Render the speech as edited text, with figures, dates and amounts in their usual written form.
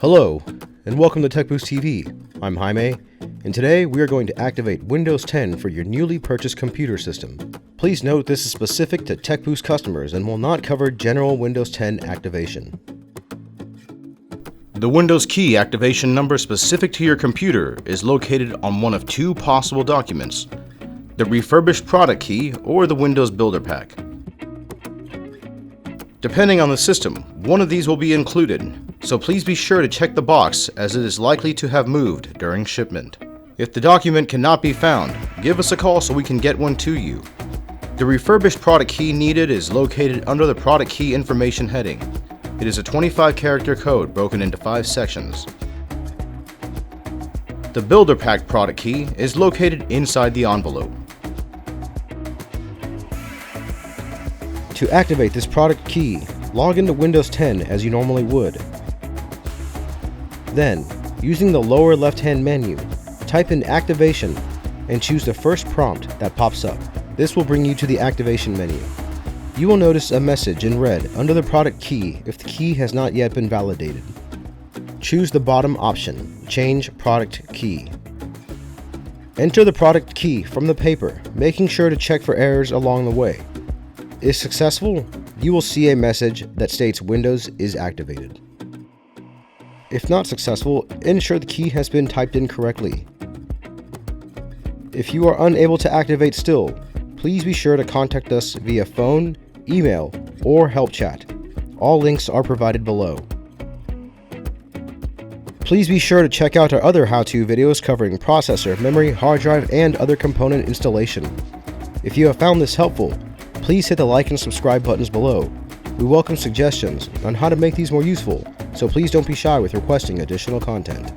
Hello, and welcome to TekBoost TV. I'm Jaime, and today we are going to activate Windows 10 for your newly purchased computer system. Please note this is specific to TekBoost customers and will not cover general Windows 10 activation. The Windows key activation number specific to your computer is located on one of two possible documents: the refurbished product key or the Windows Builder Pack. Depending on the system, one of these will be included, so please be sure to check the box as it is likely to have moved during shipment. If the document cannot be found, give us a call so we can get one to you. The refurbished product key needed is located under the product key information heading. It is a 25-character code broken into 5 sections. The Builder Pack product key is located inside the envelope. To activate this product key, log into Windows 10 as you normally would. Then, using the lower left-hand menu, type in Activation and choose the first prompt that pops up. This will bring you to the activation menu. You will notice a message in red under the product key if the key has not yet been validated. Choose the bottom option, Change Product Key. Enter the product key from the paper, making sure to check for errors along the way. If successful, you will see a message that states Windows is activated. If not successful, ensure the key has been typed in correctly. If you are unable to activate still, please be sure to contact us via phone, email, or help chat. All links are provided below. Please be sure to check out our other how-to videos covering processor, memory, hard drive, and other component installation. If you have found this helpful, please hit the like and subscribe buttons below. We welcome suggestions on how to make these more useful, so please don't be shy with requesting additional content.